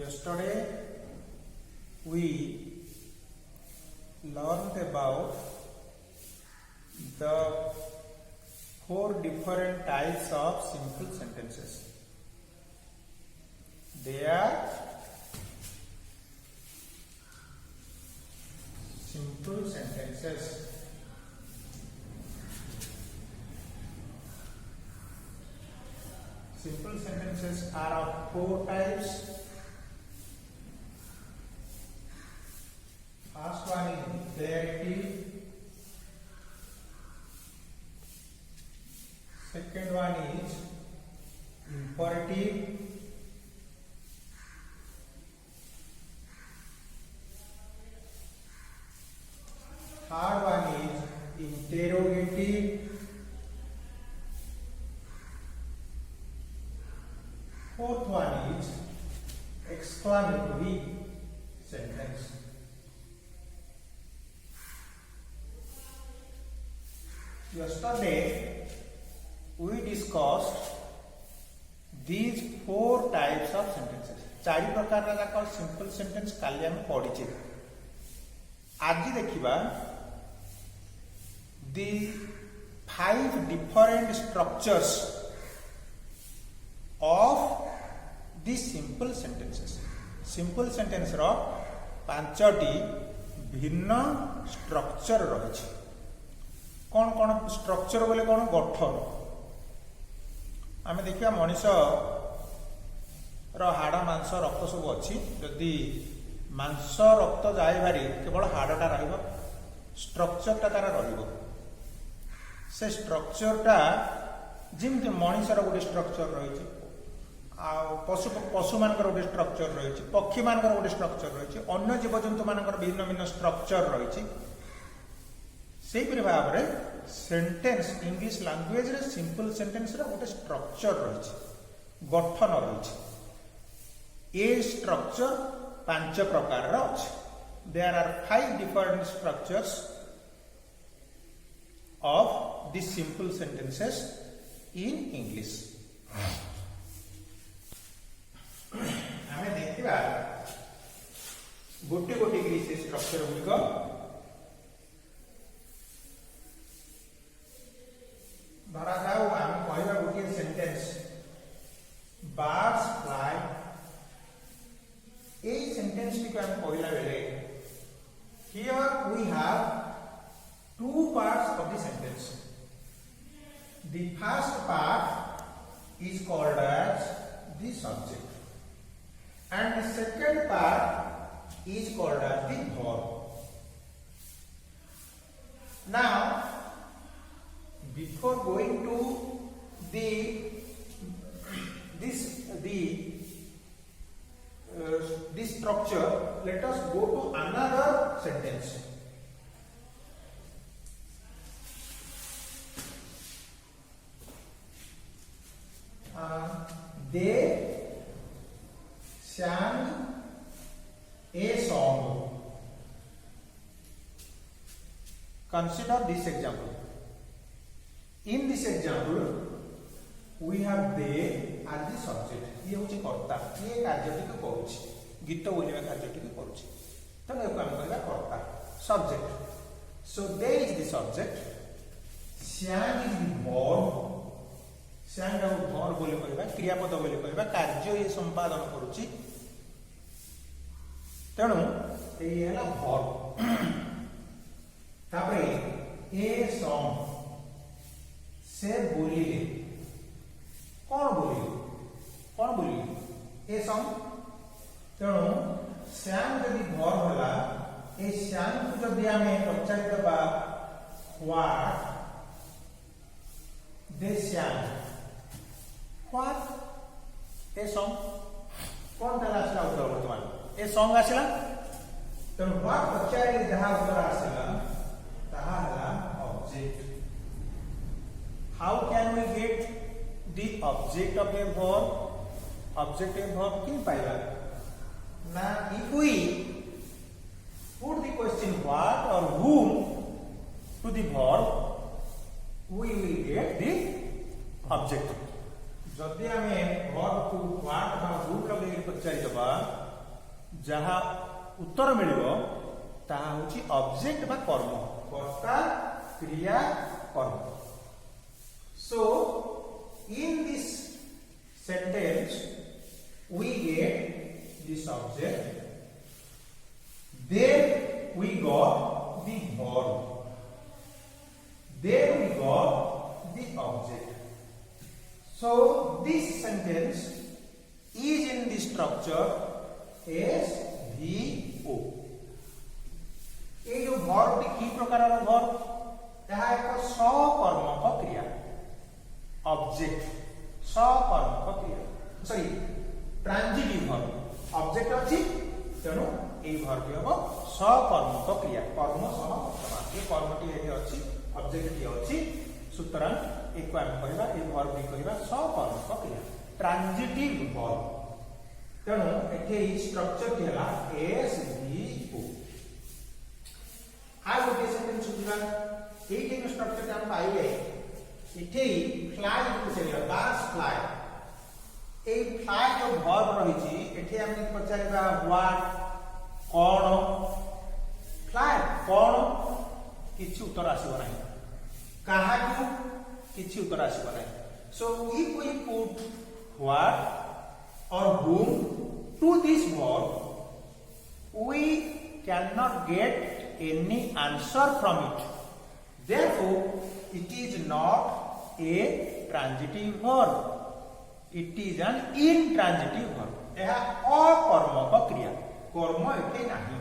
Yesterday we learned about the 4 different types of simple sentences. They are simple sentences. Simple sentences are of 4 types. First one is declarative. Second one is imperative. Third one is interrogative. Fourth one is exclamatory sentence. Yesterday we discussed these 4 types of sentences. 4 प्रकार का simple sentence काली हम पढ़ी. आज देखिबा the 5 different structures of these simple sentences. Simple sentence रो 5टी भिन्न structure रही. कौन कौन स्ट्रक्चर बोले कौन गठन आम देखिए मनीष हाड़ मांस रक्त सब अच्छी जदि मांस रक्त जाए भारी केवल हाड़टा स्ट्रक्चरटा तार से स्ट्रक्चरटा जमी मनीषर गोटे स्ट्रक्चर रही पशु पशु मान गोटे स्ट्रक्चर रही पक्षी मान गोटे स्ट्रक्चर रही अन्य जीवजंतु मान भिन्न भिन्न स्ट्रक्चर रही से भाव में सेंटेंस इंग्लिश लैंग्वेज रे सिंपल सेंटेंस रे गोटे स्ट्रक्चर रही गठन रही ए स्ट्रक्चर 5 प्रकार रा अछि. There are 5 different structures of this simple sentences in English. हमें देखिबा गोटे गोटे की से स्ट्रक्चर गुलिक धरा जाऊ आम कहवा गोटे सेंटेंस बर्ड्स फ्लाई. ए सेंटेंस टी को हम कहला बेले here we have 2 parts of the sentence. The first part is called as the subject and the second part is called as the verb. Now before going to this structure, let us go to another sentence. They sang a song. Consider this example. In this example, we have they as the subject. ये होची कर्ता. ये कार्यटी को करूची. गीत बोलिबा कार्यटी को करूची. तो ये काम करबा कर्ता. Subject. So they is the subject. Sang is the verb. Sang का verb बोले कहबा क्रियापद बोले कहबा कार्य ये संपादन करूची. तेणु ये हैला verb. तापरे ए song से बोलिले कौन बोलिले ए सॉन्ग. तेणु श्याम जदि वर्ब होला ए श्याम को जदि आमे पचारि दबा what they Shyam what a song कौन ताला आसला उत्तर वर्तमान ए सॉन्ग आसला. तेणु व्हाट पचारि जहा उत्तर आसला ताहा हला object. How can we get the object of a verb? Object of a verb की पाइबा. Now, if we put the question what or whom to the verb, we will get the object. जदि आमे verb को what or whom लगे पचारि दबा जहा उत्तर मिलिबो ताहा होची ऑब्जेक्ट बा कर्म कर्ता क्रिया कर्म सो in this sentence we get this object then we got the verb then we got the object so this sentence is in the structure SVO ये जो verb टी की प्रकार verb यह एक सकर्मक क्रिया ऑब्जेक्ट सकर्मक क्रिया सॉरी ट्रांजिटिव वर्ब ऑब्जेक्ट अछि तेणु ए वर्ब हेबो सकर्मक क्रिया कर्म सह वर्तमान ये कर्मटी एठी अछि ऑब्जेक्ट टी अछि सुतरां एको हम कहबा ए वर्ब टी कहबा सकर्मक क्रिया ट्रांजिटिव वर्ब तेणु एठी स्ट्रक्चर टी हला SVO आ गोटे सेंटेंस सुदिबा ए के स्ट्रक्चर टी हम पाइले इथे फ्लाई को चलिया बास फ्लाई ए फ्लाई जो वर्ब रही छी एथे हम पचारिबा व्हाट कोन फ्लाई कोन किछि उत्तर आसीबो नाही काहा को किछि उत्तर आसीबो नाही so if we put what or whom to this verb we cannot get any answer from it therefore it is not a transitive verb it is an intransitive verb यह अकर्मक क्रिया कर्म एठी नाही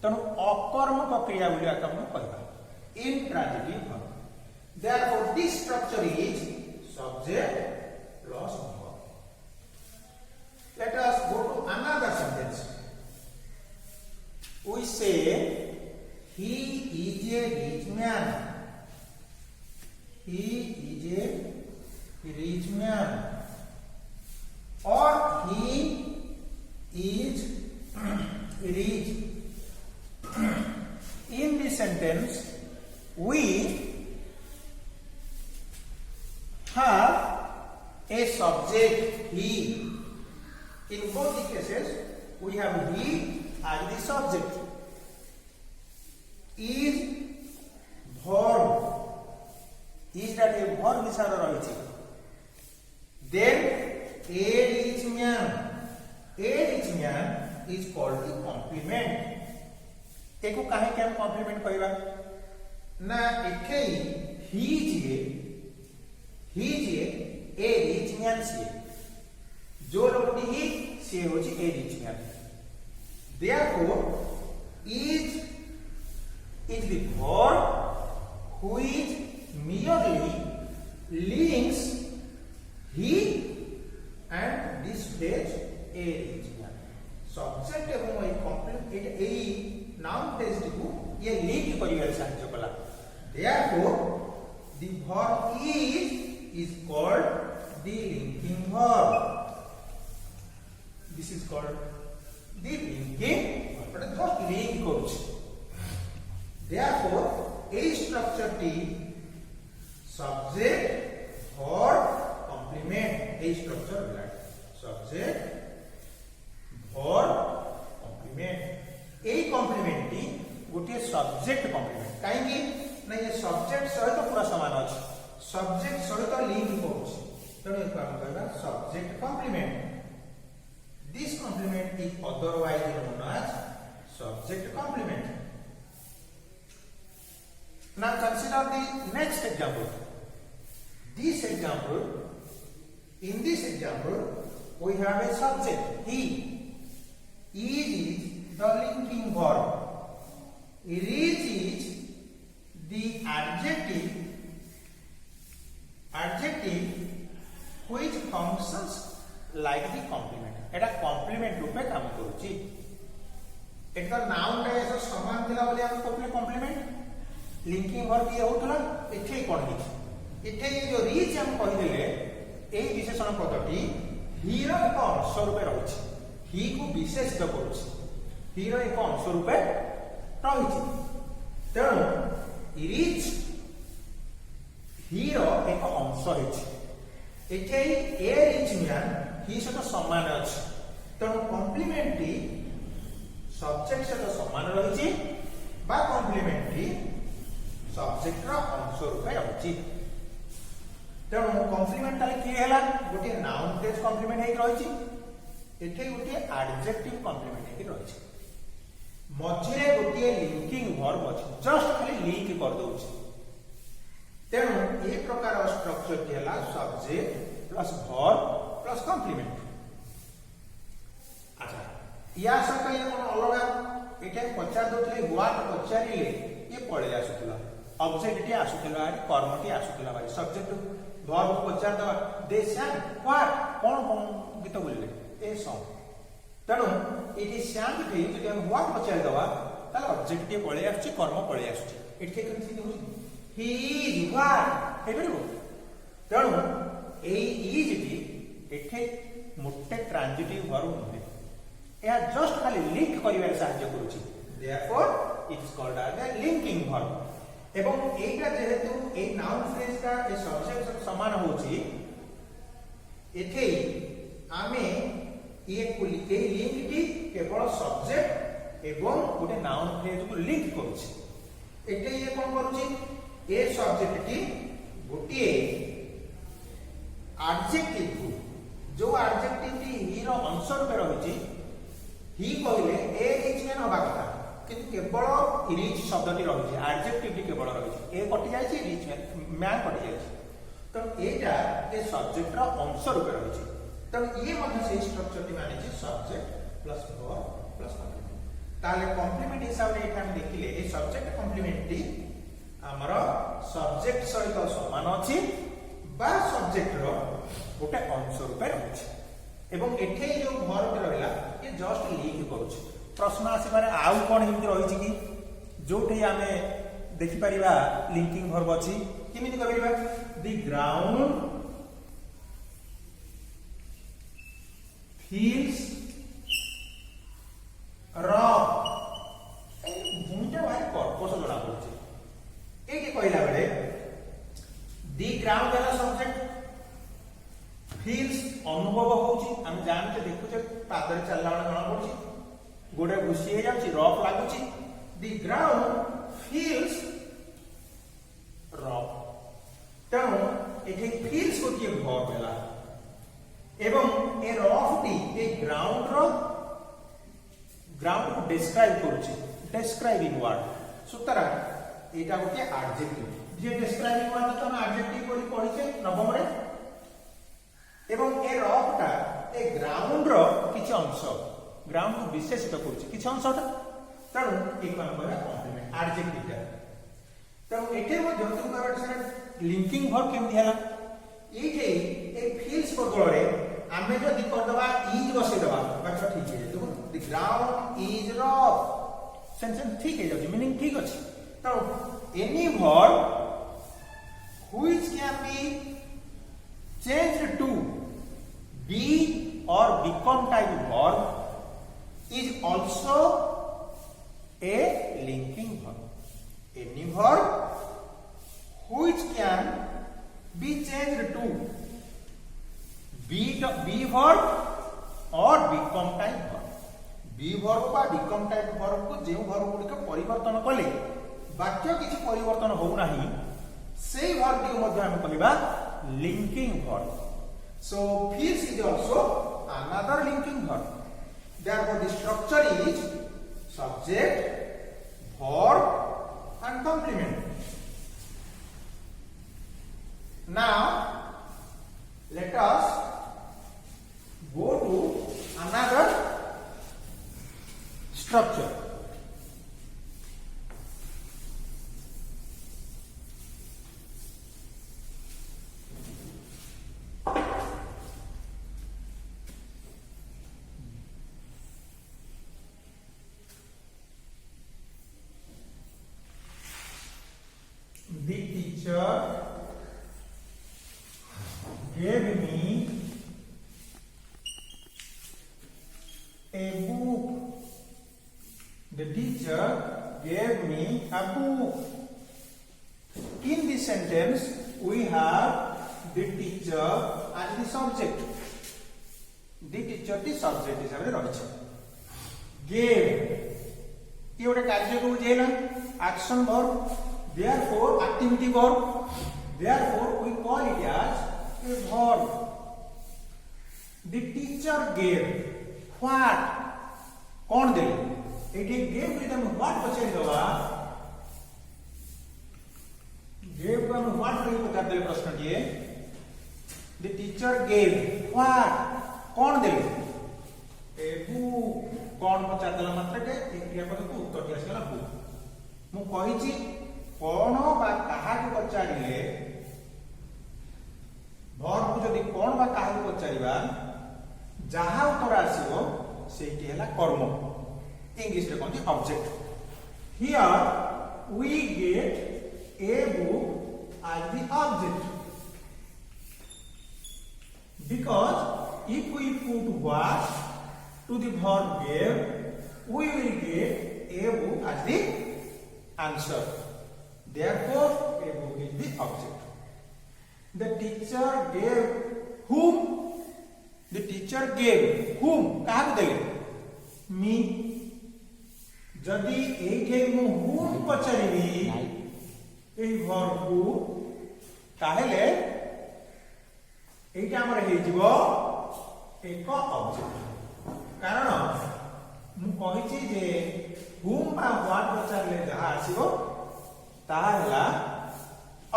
तनु अकर्मक क्रिया बोलिया हम कहबा intransitive verb therefore this structure is subject plus verb let us go to another sentence we say he is a rich man he is a rich man or he is rich in this sentence we have a subject he in both the cases we have he as the subject is verb is that a verb विचार रही then a rich man is called the complement एको काहे के हम complement कहबा ना एथे ही जे ए rich man से जो लोगटी ही से होची a rich man therefore is the verb which merely links he and this phrase a rich man subject एवं ए complement ए noun phrase को ये लिंक करिवार साहाय्य कला therefore the verb is called the linking verb this is called the linking verb just link coach therefore a structure T subject verb complement a structure like subject verb complement a complement T गोटे subject complement काहेकि ना ये subject सहित पूरा समान अछि subject सहित link होछि तेणु एका हम कहबा subject complement this complement is otherwise known as subject complement now consider the next example this example in this example we have a subject he is the linking verb rich is the adjective which functions like the complement Etah complement रूपे काम करूची एटा noun रे ऐसा समान दिला बोली हम कहले complement linking verb ये होतला एठे कोन हिच एठे ये जो रिच हम कहि देले ए विशेषण पदटी ही रो एक अंश रूपे रहउची ही को विशेषित करूची ही रो एक अंश रूपे रहउची तेणु रिच ही रो एक अंश हिच एठे ए रिच मैन ही सहित समान अछि तेणु कॉम्प्लीमेंट सब्जेक्ट सहित समान रही बा कॉम्प्लीमेंट्री सब्जेक्ट रो अंश रूपे रही। तेणु कॉम्प्लीमेंट ताले कि हैला गोटे नाउन फ्रेज कॉम्प्लीमेंट हेक रही एठे गोटे एडजेक्टिव कॉम्प्लीमेंट हेक रही मझिरे गोटे लिंकिंग वर्ब अछि जस्ट खाली लिंक कर दउछि। तेणु ए प्रकार स्ट्रक्चर की हैला subject plus verb plus complement. अच्छा या सहित ये कोन अलग एटा पचार दउथले व्हाट पचारिले ये पळे आसुतला ऑब्जेक्ट टी आसुतला कर्म टी आसुतला भाई सब्जेक्ट वर्ब पचार दवा दे सैंग व्हाट कोन कोन गीत बोलले ए सॉन्ग। तेणु ये सैंग टी जदि हम व्हाट पचार दवा ताले ऑब्जेक्ट टी पळे आसुची कर्म पळे आसुची एठे केमति होउची ही इज व्हाट हे परबो। तेणु ए इज टी एठे मोटे ट्रांजिटिव वर्ब नुहे या जस्ट खाली लिंक करिवार सहायता करूची therefore it is called as a linking verb. एवं एटा जेहेतु ए नाउन फ्रेज का ए सब्जेक्ट समान होची एथे आमे ये लिंक टी केवल सब्जेक्ट एवं गोटे नाउन फ्रेज को लिंक करूची। एटे ये कोन करूची ए सब्जेक्ट टी गोटे एडजेक्टिव जो एडजेक्टिव टी ही रो अंश रूपे रहिची ही कहले ए रिच मैन होबा कथा किंतु केवल रिच शब्द टी रहिची एडजेक्टिव टी केवल रहिची ए कटि जायछि रिच मैन कटि जायछि तो एटा ए सब्जेक्ट रो अंश रूपे रहिची। तो ये मध्ये से स्ट्रक्चर टी माने जे subject plus verb plus complement ताले कॉम्प्लीमेंट हिसाब रे एटा हम देखिले ए सब्जेक्ट कॉम्प्लीमेंट टी हमर सब्जेक्ट सहित समान अछि बा सब्जेक्ट रो गोटे अंश रूपे रहिची एवं एठे जो वर्ब रहला ये जस्ट लिंक करूछ। प्रश्न आसीबारे आउ कोन हिंदी रहिछि कि जोठे आमे देखि परिबा लिंकिंग वर्ब अछि किमिति करिबा द ग्राउंड फील्स रफ ए भूमिटा भाई पर्पस जଣା पड़छि ए के कहला बेले द ग्राउंड वाला सब्जेक्ट फील्स अनुभव होची हम जानते देखुचे पादरे चलला वाला जଣା पड़छि गोडे घुसी हे जाउची रफ लागुची द ग्राउंड फील्स रफ। तेणु एठे फील्स गोटे वर्ब होला एवं ए रफ टी ए ग्राउंड को डिस्क्राइब करूची डिस्क्राइबिंग वर्ड सुतरा एटा गोटे एडजेक्टिव जे डिस्क्राइबिंग वर्ड तो हम एडजेक्टिव कोली पढिचे नवम रे एवं ए रफटा ए ग्राउंड रो किछि अंश ग्राउंड को विशेषित करूछि किछि अंशटा तेणु एक नंबर कॉम्प्लीमेंट एडजेक्टिव टा। तेणु एठे मध्ये तुम कहबा लिंकिंग वर्ब केमि हैला एठे ए फील्स बदल रे आमे जदि करदबा इज बसे दबा बात ठीक है देखो the ground is rough sense ठीक है जाउछि मीनिंग ठीक अछि। तेणु any verb which can be changed to be or become type verb is also a linking verb. Any verb which can be changed to be verb or become type verb. be verb বা become type verb को जे verb गुडिक परिवर्तन कले वाक्य किछि परिवर्तन हो नाही सेही verb को मध्ये हम कहबा linking verb. So fierce is also another linking verb. Therefore the structure is subject, verb and complement. Now let us go to another structure. The teacher gave me a book. The teacher gave me a book. In this sentence, we have the teacher and the subject. The teacher the subject is our gave ये गोटे कार्य को बुझेला action verb therefore activity verb therefore we call it as a verb. The teacher gave what कौन देले एठी gave को हम what पछारी दवा gave को हम what कहि पछार देले प्रश्न TA the teacher gave what कौन देले ए book कौन पचार देला मात्र के क्रियापद को उत्तर टी आसला book मु कहिची कौन बा कहा को पचारिले वर्ब को जदी कौन बा कहा को पचारिबा जहा उत्तर आसीबो सेठी हला कर्म इंग्लिश रे कोन object here we get a book as the object because if we put what to the verb gave we will get a book as the answer. Therefore a book is the object. The teacher gave whom the teacher gave whom kaha ko dele me जदि एठे मु whom पचरिबी एई verb को ताहेले एटा हमर हे जिवो एक object कारण मु कहिची जे whom बा what पचरले जहा आसीबो ताहा हला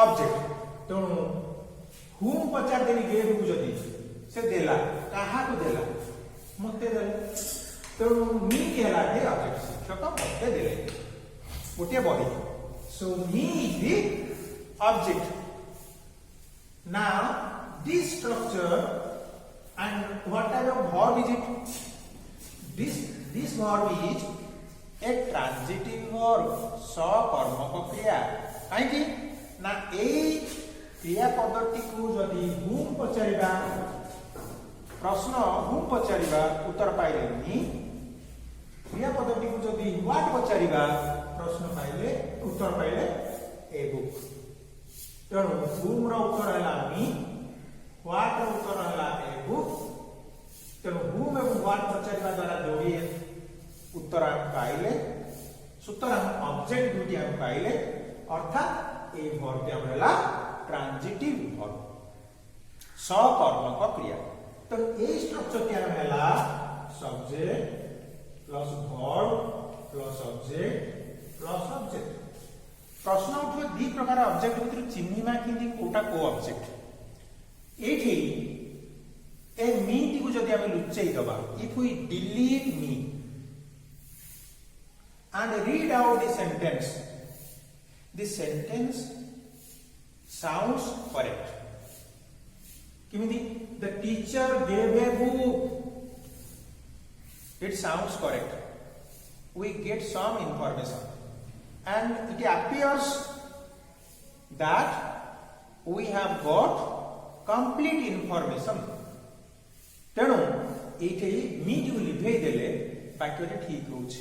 ऑब्जेक्ट तो whom पचार देनी gave को जदि से देला काहा को देला मते देला तो मी केला के ऑब्जेक्ट शिक्षक मते देले गोटे बही so me is the object. Now this structure and what type of verb is it? This verb is a transitive verb सकर्मक क्रिया काहे ना ए क्रिया पदटी को जदि whom पचारिबा प्रश्न whom पचारिबा उत्तर पाइले नी क्रिया पदटी को जदि what पचारिबा प्रश्न पाइले उत्तर पाइले ए बुक. तेणु whom रो उत्तर हला मी what रो उत्तर हला ए बुक. तेणु whom एवं what पचारिबा द्वारा जोड़ी उत्तर हम पाइले सुतरां ऑब्जेक्ट दुटी हम पाइले अर्थात ए वर्ब हम हला ट्रांजिटिव वर्ब सकर्मक क्रिया. तो ए स्ट्रक्चर क्या हला subject plus verb plus object plus object. प्रश्न उठे दी प्रकार ऑब्जेक्ट भितर चिन्हिमा किंती कोटा को ऑब्जेक्ट एठी ए मी टी को जदी हम लुचै दबा if we delete me and read out the sentence sounds correct. Kimidi the teacher gave a book, it sounds correct. We get some information and it appears that we have got complete information. तेणु एठी मी T live देले वाक्यटी ठीक होउछ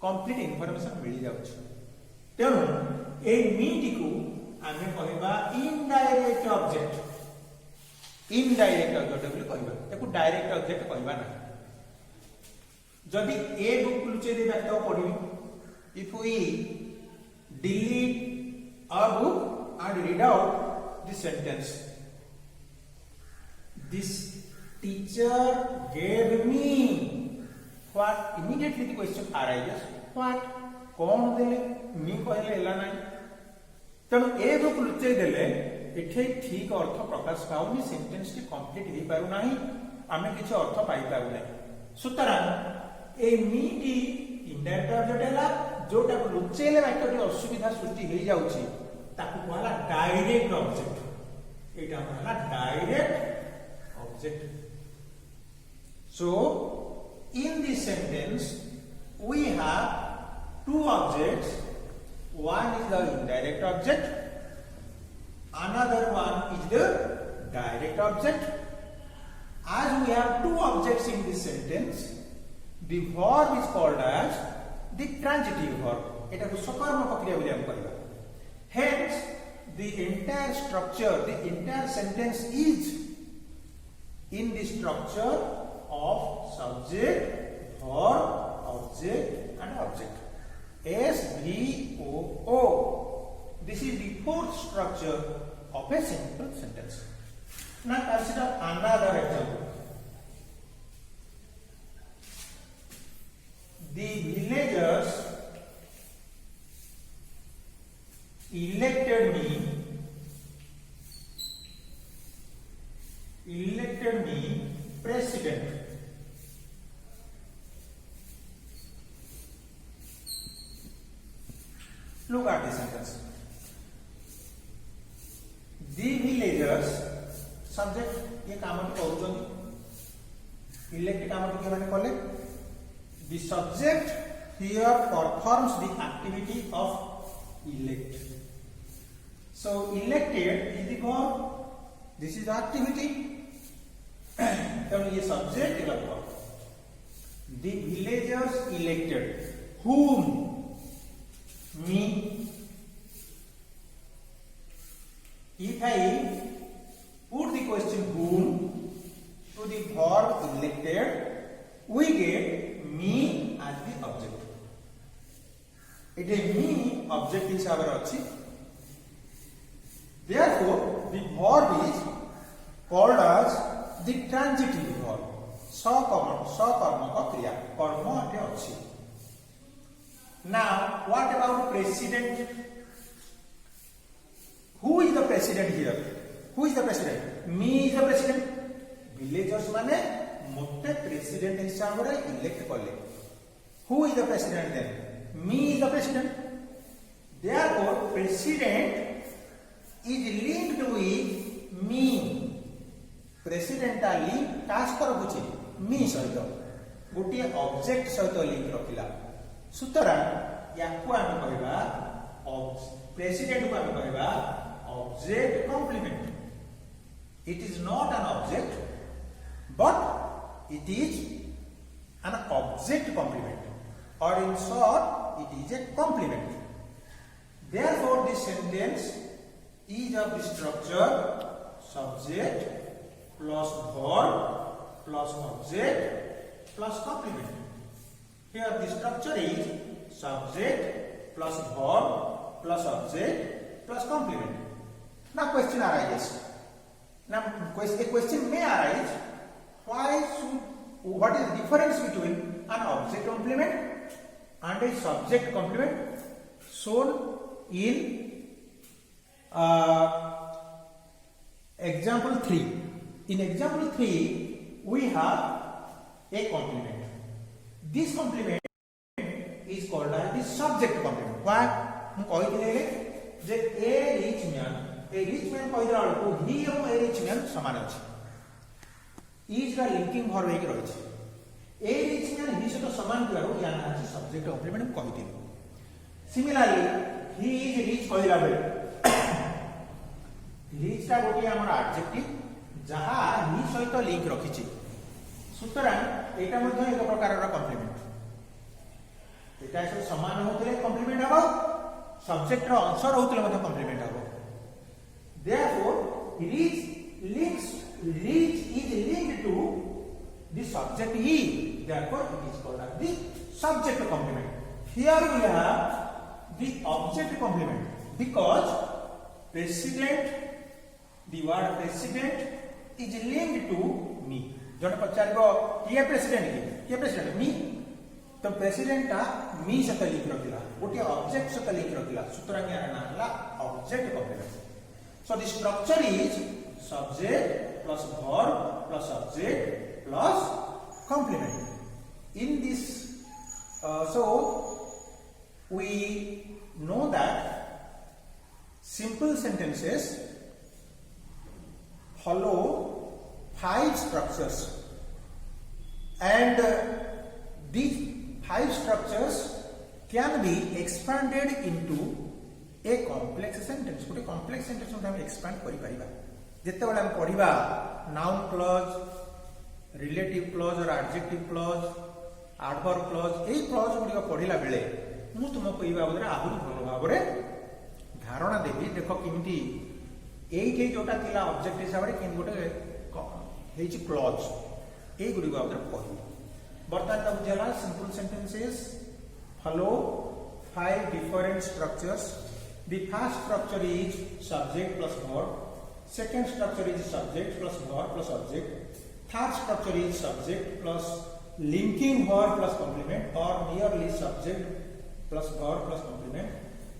complete information मिल जाउछ. तेणु ए मी T को आमे कहबा indirect object बोली कहबा एको डायरेक्ट ऑब्जेक्ट कहबा ना. जदि ए बुक लुचे देबा तो पढिबी if we delete a book and read out the sentence this teacher gave me what immediately the question arises what कौन देले मी कहले एला नाही. तेणु ए बुक लुचै देले एठे ठीक अर्थ प्रकाश पाउनी सेंटेंस टी कंप्लीट हे पारु नाही आमे किछ अर्थ पाई पारु नाही. सुतरां ए मी टी इनडायरेक्ट ऑब्जेक्ट हला जोटा को लुचैले वाक्यटी असुविधा सृष्टि हे जाउची ताकू कहला डायरेक्ट ऑब्जेक्ट एटा हला direct object. So in this sentence we have two objects. One is the indirect object, another one is the direct object. As we have two objects in this sentence, the verb is called as the transitive verb. Eta ko sakarmaka kriya boli hum kariba. Hence the entire structure, the entire sentence is in the structure of subject, verb object and object. SVOO. This is the fourth structure of a simple sentence. Now consider another example. The villagers elected me president. Look at this sentence. The villagers subject ये काम करूँ elect काम मैंने कले the subject here performs the activity of elect. So elected is the verb, this is the activity. तो ये subject is the verb. The villagers elected whom? Me. If I put the question whom to the verb elected, we get me as the object. It is me object is our अच्छी. Therefore, the verb is called as the transitive verb. सकर्मक क्रिया कर्म अटे अच्छी. Now, what about president? Who is the president here? Who is the president? Me is the president. Villagers माने मोटे president हिसाब रे elect कले. Who is the president then? Me is the president. Therefore, president is linked with me. President a link task कर बुझे me सहित गोटे object सहित link रखिला. सुतरां याकू आमे कहबा president को आमे कहबा object complement. It is not an object, but it is an object complement, or in short, it is a complement. Therefore, this sentence is of the structure subject plus verb plus object plus complement. Here the structure is subject plus verb plus object plus complement. Now question arises. Now a question may arise, what is the difference between an object complement and a subject complement shown in example 3. In example 3, we have a complement. This complement is called as the subject complement. Why? A rich man କହିଲା ବେଳକୁ he ଏବଂ a rich man ସମାନ ଅଛି. is ର linking verb ହେଇକି ରହିଛି. a rich man he ସହିତ ସମାନ ଥିବାରୁ ୟା ନାଁ ଅଛି subject complement ମୁଁ କହିଥିଲି. Similarly, he is rich କହିଲା ବେଳେ rich ଟା ଗୋଟିଏ ଆମର adjective ଯାହା he ସହିତ link ରଖିଛି. ସୁତରାଂ ଏଇଟା ମଧ୍ୟ ଏକ ପ୍ରକାରର କମ୍ପ୍ଲିମେଣ୍ଟ. ଏଟା ସବୁ ସମାନ ହୋଉଥିଲେ କମ୍ପ୍ଲିମେଣ୍ଟ ହେବ, ସବଜେକ୍ଟ ର ଅଂଶ ରହୁଥିଲେ ମଧ୍ୟ କମ୍ପ୍ଲିମେଣ୍ଟ ହେବ. Therefore, rich is linked to the subject he. Therefore, it is called as the subject complement. Here we have the object complement because president, the word president is linked to me. जने पचारिबो किए president मी तो president ता मी सहित link रखिला गोटे object सहित link रखिला. सुतरां यार नाम हला object complement. So the structure is subject plus verb plus object plus complement. In this, so we know that simple sentences follow 5 structures, and these 5 structures can be expanded into a complex sentence. गोटे complex sentence हम expand करि परिबा. जेते बेला हम पढिबा noun clause, relative clause और adjective clause, adverb clause, एई clause गुडी पढिला बेले मु तुमको ई बाबदरे आहुरी भलो भाबरे धारणा देबी. देखो किमिति एई जोटा थिला ऑब्जेक्ट हिसाब रे किन गोटे हेछि क्लॉज एई गुडी बाबदरे पढि. बर्तमान तक बुझेला simple sentences follow 5 different structures. The first structure is subject plus verb. Second structure is subject plus verb plus object. Third structure is subject plus linking verb plus complement or merely subject plus verb plus complement.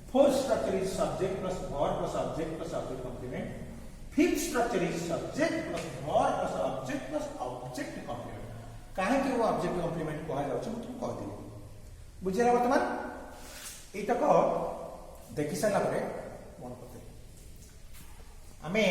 Fourth structure is subject plus verb plus object complement. Fifth structure is subject plus verb plus object complement. कहीं वो object complement कहा जाउछ मु तुम कह दिली बुझिला वर्तमान एतक देखि सारा परे मन करते आमे